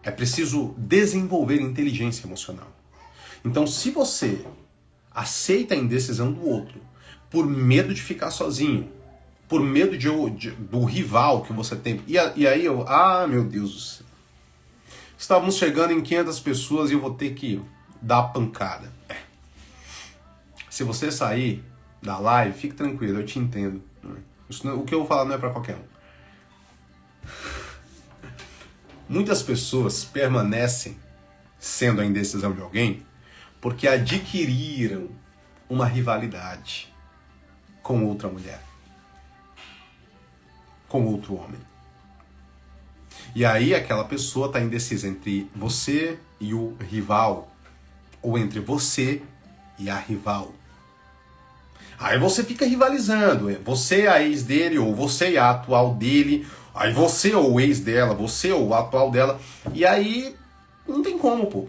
É preciso desenvolver inteligência emocional. Então, se você aceita a indecisão do outro por medo de ficar sozinho, por medo do rival que você tem, e aí meu Deus do céu. Estávamos chegando em 500 pessoas e eu vou ter que dar a pancada. Se você sair da live, fique tranquilo, eu te entendo. O que eu vou falar não é para qualquer um. Muitas pessoas permanecem sendo a indecisão de alguém porque adquiriram uma rivalidade com outra mulher, com outro homem. E aí aquela pessoa está indecisa entre você e o rival, ou entre você e a rival. Aí você fica rivalizando, você é a ex dele, ou você é a atual dele, aí você ou o ex dela, você ou o atual dela, e aí não tem como, pô.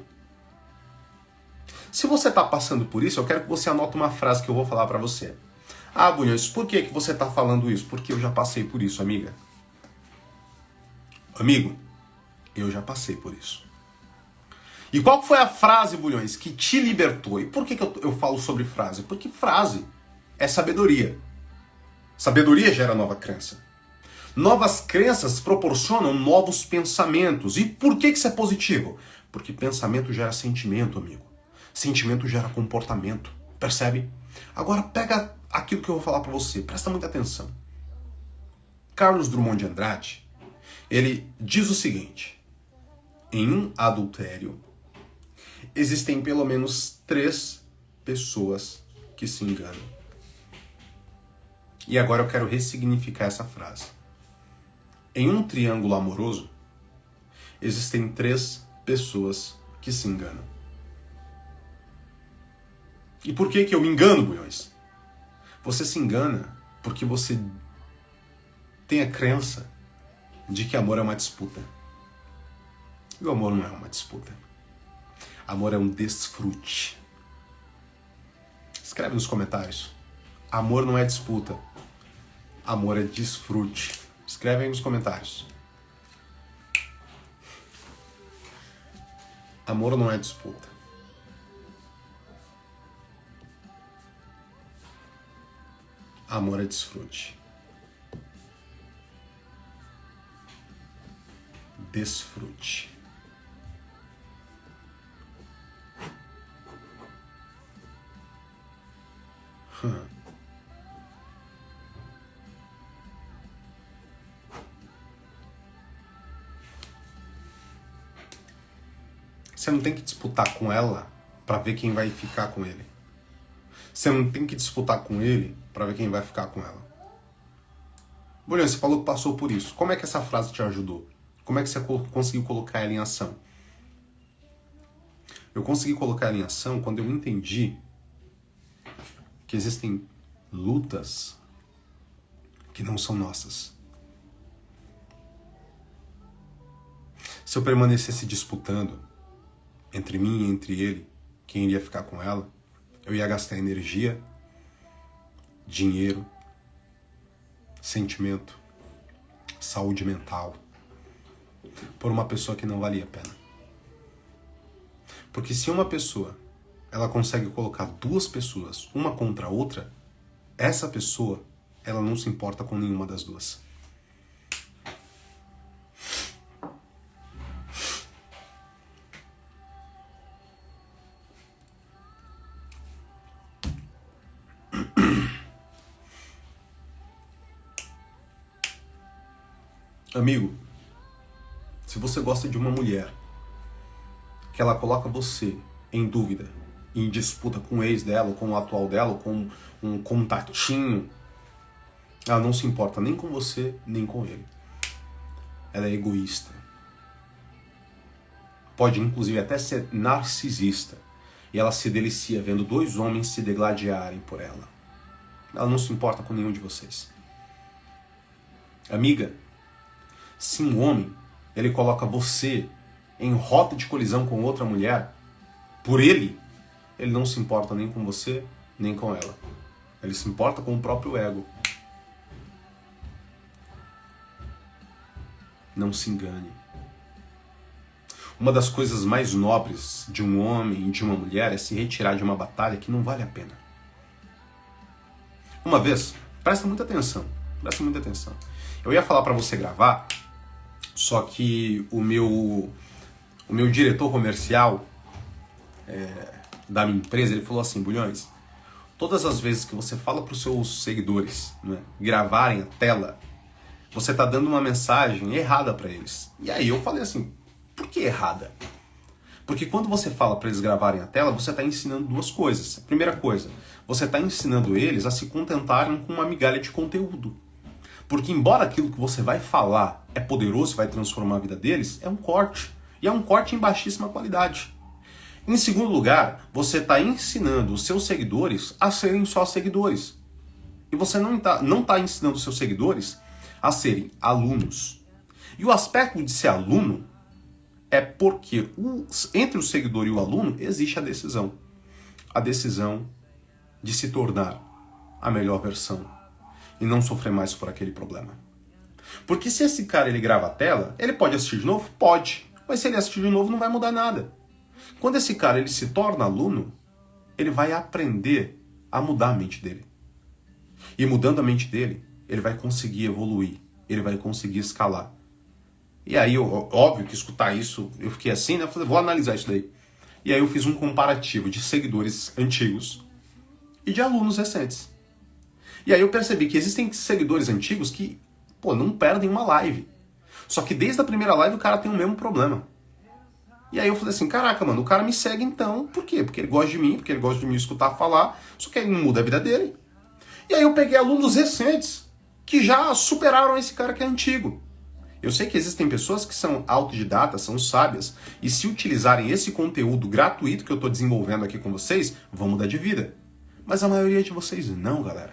Se você tá passando por isso, eu quero que você anote uma frase que eu vou falar pra você. Ah, Bulhões, por que você tá falando isso? Porque eu já passei por isso, amiga. Amigo, eu já passei por isso. E qual foi a frase, Bulhões, que te libertou? E por que eu falo sobre frase? Porque frase é sabedoria. Sabedoria gera nova crença. Novas crenças proporcionam novos pensamentos. E por que isso é positivo? Porque pensamento gera sentimento, amigo. Sentimento gera comportamento. Percebe? Agora pega aquilo que eu vou falar para você. Presta muita atenção. Carlos Drummond de Andrade, ele diz o seguinte: em um adultério, existem pelo menos 3 pessoas que se enganam. E agora eu quero ressignificar essa frase. Em um triângulo amoroso, existem 3 pessoas que se enganam. E por que eu me engano, Bulhões? Você se engana porque você tem a crença de que amor é uma disputa. E o amor não é uma disputa. Amor é um desfrute. Escreve nos comentários. Amor não é disputa. Amor é desfrute. Escreve aí nos comentários. Amor não é disputa. Amor é desfrute. Desfrute. Você não tem que disputar com ela para ver quem vai ficar com ele. Você não tem que disputar com ele para ver quem vai ficar com ela. Bulhões, você falou que passou por isso. Como é que essa frase te ajudou? Como é que você conseguiu colocar ela em ação? Eu consegui colocar ela em ação quando eu entendi que existem lutas que não são nossas. Se eu permanecesse disputando entre mim e entre ele, quem iria ficar com ela, eu ia gastar energia, dinheiro, sentimento, saúde mental, por uma pessoa que não valia a pena. Porque se uma pessoa, ela consegue colocar 2 pessoas, uma contra a outra, essa pessoa, ela não se importa com nenhuma das 2. Amigo, se você gosta de uma mulher que ela coloca você em dúvida, em disputa com o ex dela, ou com o atual dela, ou com um contatinho, ela não se importa nem com você, nem com ele. Ela é egoísta. Pode inclusive até ser narcisista. E ela se delicia vendo dois homens se degladiarem por ela. Ela não se importa com nenhum de vocês. Amiga, se um homem ele coloca você em rota de colisão com outra mulher, por ele não se importa nem com você, nem com ela. Ele se importa com o próprio ego. Não se engane. Uma das coisas mais nobres de um homem e de uma mulher é se retirar de uma batalha que não vale a pena. Uma vez, presta muita atenção. Eu ia falar pra você gravar, só que o meu diretor comercial da minha empresa, ele falou assim: Bulhões, todas as vezes que você fala pros seus seguidores, né, gravarem a tela, você tá dando uma mensagem errada pra eles. E aí eu falei assim, por que errada? Porque quando você fala para eles gravarem a tela, você está ensinando duas coisas. A primeira coisa, você está ensinando eles a se contentarem com uma migalha de conteúdo. Porque embora aquilo que você vai falar é poderoso, vai transformar a vida deles, é um corte. E é um corte em baixíssima qualidade. Em segundo lugar, você está ensinando os seus seguidores a serem só seguidores. E você não tá ensinando os seus seguidores a serem alunos. E o aspecto de ser aluno é porque entre o seguidor e o aluno existe a decisão. A decisão de se tornar a melhor versão e não sofrer mais por aquele problema. Porque se esse cara ele grava a tela, ele pode assistir de novo? Pode. Mas se ele assistir de novo não vai mudar nada. Quando esse cara ele se torna aluno, ele vai aprender a mudar a mente dele. E mudando a mente dele, ele vai conseguir evoluir, ele vai conseguir escalar. E aí, óbvio que escutar isso, eu fiquei assim, né? Eu falei, vou analisar isso daí. E aí eu fiz um comparativo de seguidores antigos e de alunos recentes. E aí eu percebi que existem seguidores antigos que, não perdem uma live. Só que desde a primeira live o cara tem o mesmo problema. E aí eu falei assim, caraca, mano, o cara me segue então, por quê? Porque ele gosta de mim, porque ele gosta de me escutar falar, só que ele não muda a vida dele. E aí eu peguei alunos recentes que já superaram esse cara que é antigo. Eu sei que existem pessoas que são autodidatas, são sábias, e se utilizarem esse conteúdo gratuito que eu estou desenvolvendo aqui com vocês, vão mudar de vida. Mas a maioria de vocês não, galera.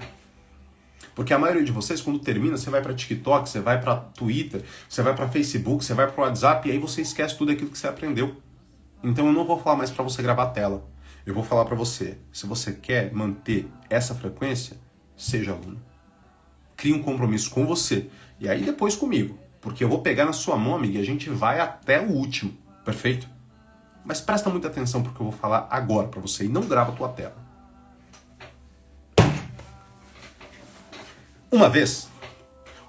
Porque a maioria de vocês, quando termina, você vai para TikTok, você vai para Twitter, você vai para Facebook, você vai para o WhatsApp, e aí você esquece tudo aquilo que você aprendeu. Então eu não vou falar mais para você gravar a tela. Eu vou falar para você, se você quer manter essa frequência, seja aluno. Crie um compromisso com você, e aí depois comigo. Porque eu vou pegar na sua mão, amiga, e a gente vai até o último, perfeito? Mas presta muita atenção porque eu vou falar agora pra você e não grava a tua tela. Uma vez,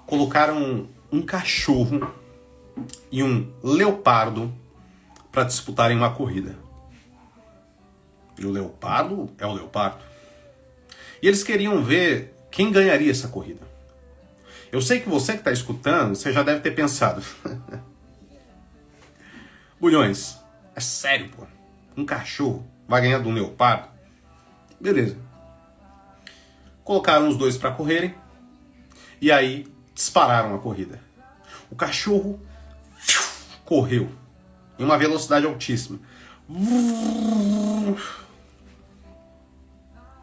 colocaram um cachorro e um leopardo para disputarem uma corrida. E o leopardo é o leopardo. E eles queriam ver quem ganharia essa corrida. Eu sei que você que está escutando, você já deve ter pensado. Bulhões, é sério, pô. Um cachorro vai ganhar de um leopardo? Beleza. Colocaram os dois para correrem e aí dispararam a corrida. O cachorro correu em uma velocidade altíssima.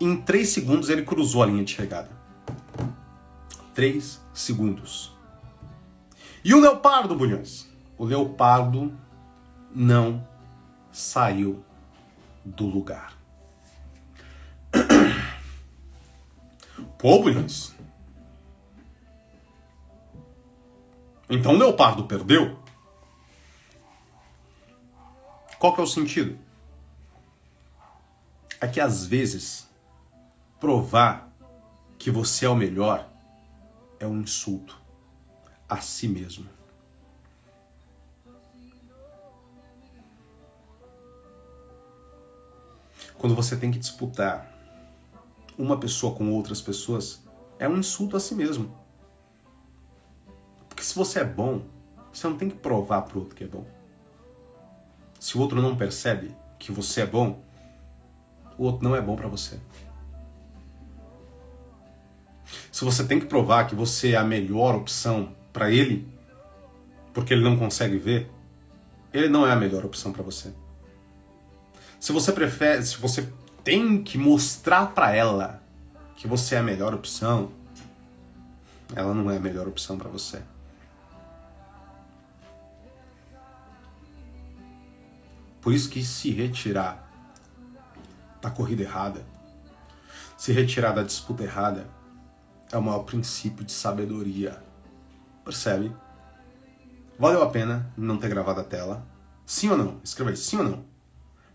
Em 3 segundos ele cruzou a linha de chegada. 3 segundos. E o leopardo, Bulhões? O leopardo não saiu do lugar. Pô, Bulhões. Então o leopardo perdeu? Qual que é o sentido? É que às vezes provar que você é o melhor é um insulto a si mesmo. Quando você tem que disputar uma pessoa com outras pessoas, é um insulto a si mesmo. Porque se você é bom, você não tem que provar pro outro que é bom. Se o outro não percebe que você é bom, o outro não é bom para você. Se você tem que provar que você é a melhor opção para ele, porque ele não consegue ver, ele não é a melhor opção para você. Se você tem que mostrar para ela que você é a melhor opção, ela não é a melhor opção para você. Por isso que se retirar da corrida errada, se retirar da disputa errada, é o maior princípio de sabedoria. Percebe? Valeu a pena não ter gravado a tela? Sim ou não? Escreva aí, sim ou não?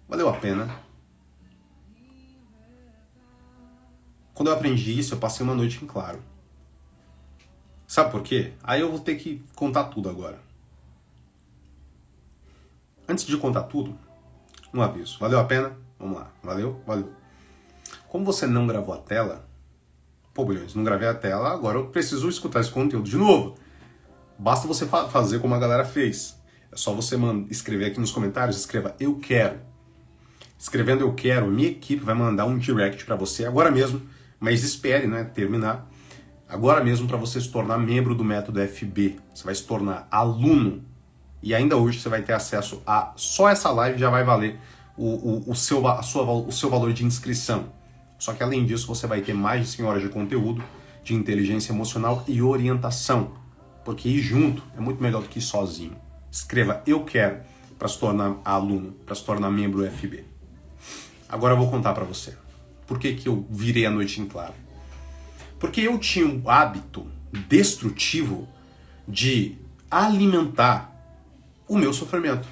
Valeu a pena. Quando eu aprendi isso, eu passei uma noite em claro. Sabe por quê? Aí eu vou ter que contar tudo agora. Antes de contar tudo, um aviso. Valeu a pena? Vamos lá. Valeu? Valeu. Como você não gravou a tela, pô, Bulhões, não gravei a tela, agora eu preciso escutar esse conteúdo de novo. Basta você fazer como a galera fez. É só você escrever aqui nos comentários, escreva eu quero. Escrevendo eu quero, minha equipe vai mandar um direct pra você agora mesmo, mas espere, né, terminar. Agora mesmo para você se tornar membro do método FB. Você vai se tornar aluno. E ainda hoje você vai ter acesso a... Só essa live já vai valer o seu valor de inscrição. Só que além disso você vai ter mais de 100 horas de conteúdo, de inteligência emocional e orientação. Porque ir junto é muito melhor do que ir sozinho. Escreva eu quero para se tornar aluno, para se tornar membro do FB. Agora eu vou contar para você. Por que eu virei a noite em claro? Porque eu tinha um hábito destrutivo de alimentar o meu sofrimento.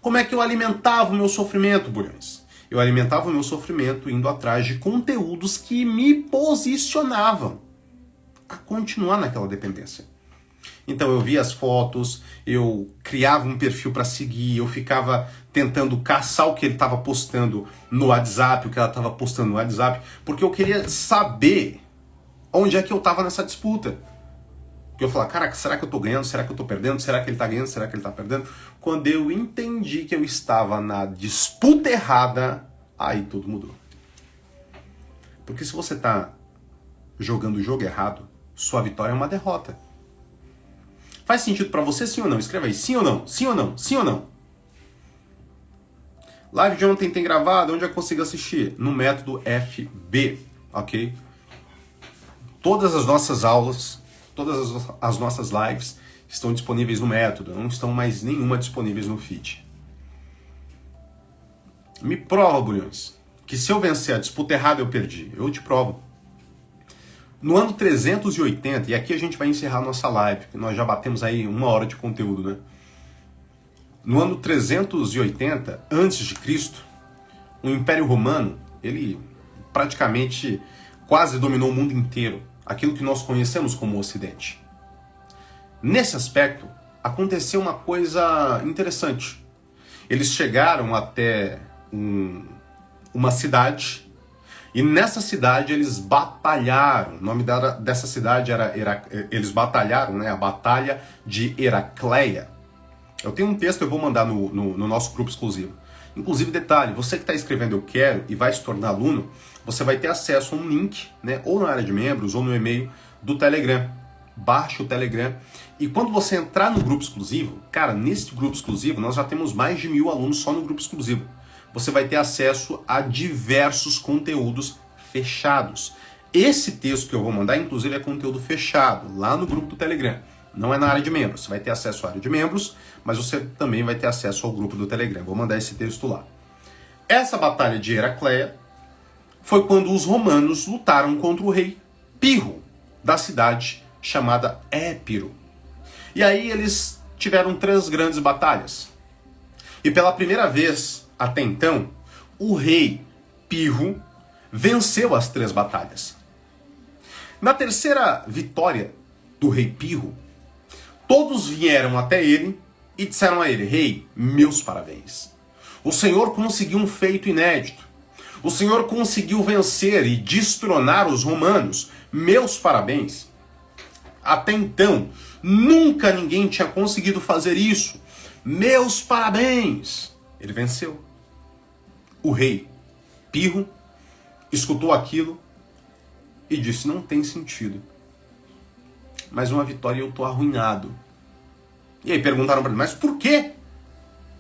Como é que eu alimentava o meu sofrimento, Bulhões? Eu alimentava o meu sofrimento indo atrás de conteúdos que me posicionavam a continuar naquela dependência. Então eu via as fotos, eu criava um perfil para seguir, eu ficava tentando caçar o que ele estava postando no WhatsApp, o que ela estava postando no WhatsApp, porque eu queria saber onde é que eu estava nessa disputa. Porque eu falava, cara, será que eu tô ganhando? Será que eu tô perdendo? Será que ele tá ganhando? Será que ele tá perdendo? Quando eu entendi que eu estava na disputa errada, aí tudo mudou. Porque se você tá jogando o jogo errado, sua vitória é uma derrota. Faz sentido pra você, sim ou não? Escreva aí, sim ou não? Sim ou não? Sim ou não? Live de ontem tem gravado, onde eu consigo assistir? No método FB, ok? Todas as nossas aulas, todas as nossas lives estão disponíveis no método, não estão mais nenhuma disponíveis no feed. Me prova, Bulhões, que se eu vencer a disputa errada eu perdi. Eu te provo. No ano 380, e aqui a gente vai encerrar nossa live, porque nós já batemos aí 1 hora de conteúdo, né? No ano 380 a.C., o Império Romano, ele praticamente quase dominou o mundo inteiro, aquilo que nós conhecemos como Ocidente. Nesse aspecto, aconteceu uma coisa interessante. Eles chegaram até uma cidade, e nessa cidade eles batalharam. O nome dessa cidade eles batalharam, né? A Batalha de Heracleia. Eu tenho um texto que eu vou mandar no nosso grupo exclusivo. Inclusive, detalhe, você que está escrevendo eu quero e vai se tornar aluno, você vai ter acesso a um link, né? Ou na área de membros, ou no e-mail do Telegram. Baixe o Telegram. E quando você entrar no grupo exclusivo, cara, nesse grupo exclusivo nós já temos mais de 1000 alunos só no grupo exclusivo. Você vai ter acesso a diversos conteúdos fechados. Esse texto que eu vou mandar, inclusive, é conteúdo fechado, lá no grupo do Telegram. Não é na área de membros. Você vai ter acesso à área de membros, mas você também vai ter acesso ao grupo do Telegram. Vou mandar esse texto lá. Essa batalha de Heracleia foi quando os romanos lutaram contra o rei Pirro, da cidade chamada Épiro. E aí eles tiveram 3 grandes batalhas. E pela primeira vez, até então, o rei Pirro venceu as 3 batalhas. Na terceira vitória do rei Pirro, todos vieram até ele e disseram a ele: rei, meus parabéns. O senhor conseguiu um feito inédito. O senhor conseguiu vencer e destronar os romanos. Meus parabéns. Até então, Nunca ninguém tinha conseguido fazer isso. Meus parabéns! Ele venceu. O rei Pirro escutou aquilo e disse, não tem sentido. Mais uma vitória e eu tô arruinado. E aí perguntaram para ele, mas por quê?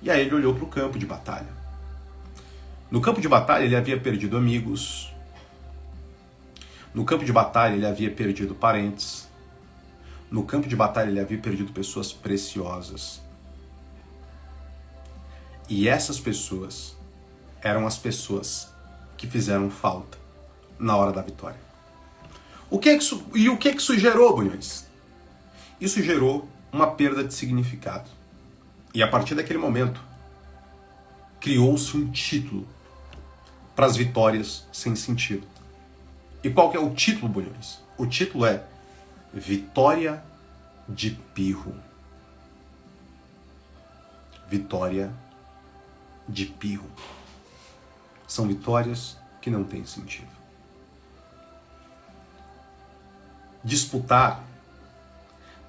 E aí ele olhou para o campo de batalha. No campo de batalha ele havia perdido amigos. No campo de batalha ele havia perdido parentes. No campo de batalha ele havia perdido pessoas preciosas. E essas pessoas eram as pessoas que fizeram falta na hora da vitória. O que isso gerou, Bunhões? Isso gerou uma perda de significado. E a partir daquele momento, criou-se um título para as vitórias sem sentido. E qual que é o título, Bulhões? O título é Vitória de Pirro. Vitória de Pirro. São vitórias que não têm sentido. Disputar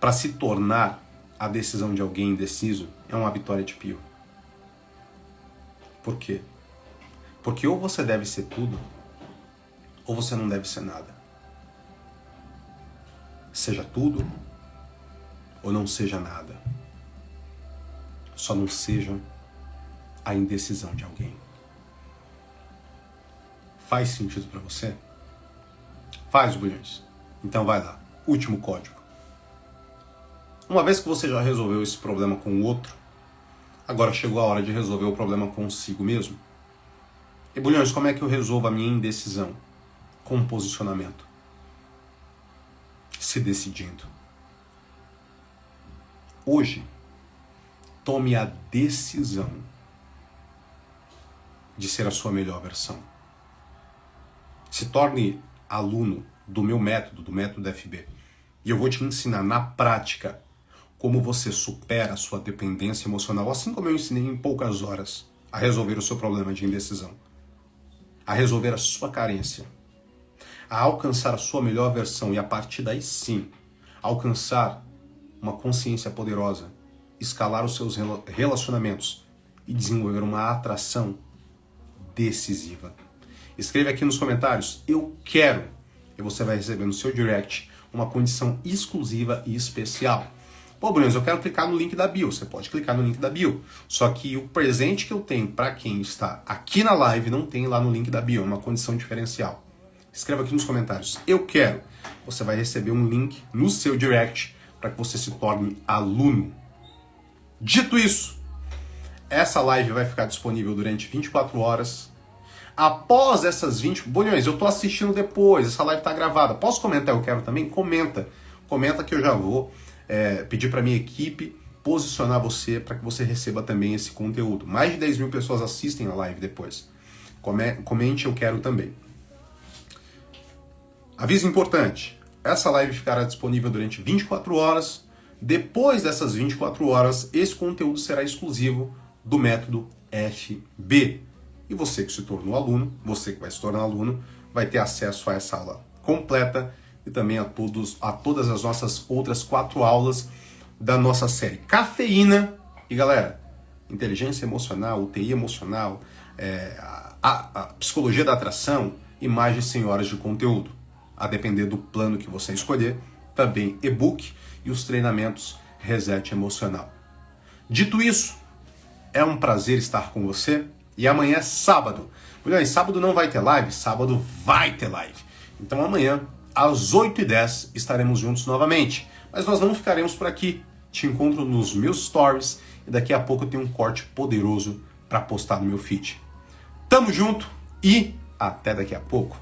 para se tornar a decisão de alguém indeciso é uma vitória de Pirro. Por quê? Porque ou você deve ser tudo, ou você não deve ser nada. Seja tudo, ou não seja nada. Só não seja a indecisão de alguém. Faz sentido para você? Faz, Bulhões. Então vai lá. Último código. Uma vez que você já resolveu esse problema com o outro, agora chegou a hora de resolver o problema consigo mesmo. E, Bulhões, como é que eu resolvo a minha indecisão? Com um posicionamento. Se decidindo. Hoje, tome a decisão de ser a sua melhor versão. Se torne aluno do meu método, do método FB. E eu vou te ensinar na prática como você supera a sua dependência emocional, assim como eu ensinei em poucas horas a resolver o seu problema de indecisão, a resolver a sua carência, a alcançar a sua melhor versão e a partir daí sim, alcançar uma consciência poderosa, escalar os seus relacionamentos e desenvolver uma atração decisiva. Escreve aqui nos comentários, eu quero, e você vai receber no seu direct uma condição exclusiva e especial. Pô, Bruno, eu quero clicar no link da bio. Você pode clicar no link da bio. Só que o presente que eu tenho para quem está aqui na live não tem lá no link da bio. É uma condição diferencial. Escreva aqui nos comentários. Eu quero. Você vai receber um link no seu direct para que você se torne aluno. Dito isso, essa live vai ficar disponível durante 24 horas. Após essas 20... Bolhões, eu tô assistindo depois. Essa live tá gravada. Posso comentar? Eu quero também? Comenta. Comenta que eu já vou... pedir para minha equipe posicionar você para que você receba também esse conteúdo. Mais de 10 mil pessoas assistem a live depois. Comente, eu quero também. Aviso importante, essa live ficará disponível durante 24 horas. Depois dessas 24 horas, esse conteúdo será exclusivo do método FB. E você que se tornou aluno, você que vai se tornar aluno, vai ter acesso a essa aula completa e também a todas as nossas outras 4 aulas da nossa série Cafeína. E galera, inteligência emocional, UTI emocional, a psicologia da atração e mais de 100 horas de conteúdo. A depender do plano que você escolher, também e-book e os treinamentos Reset Emocional. Dito isso, é um prazer estar com você e amanhã é sábado. Olha, sábado não vai ter live, sábado vai ter live. Então amanhã às 8h10 estaremos juntos novamente. Mas nós não ficaremos por aqui. Te encontro nos meus stories e daqui a pouco eu tenho um corte poderoso para postar no meu feed. Tamo junto e até daqui a pouco.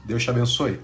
Deus te abençoe.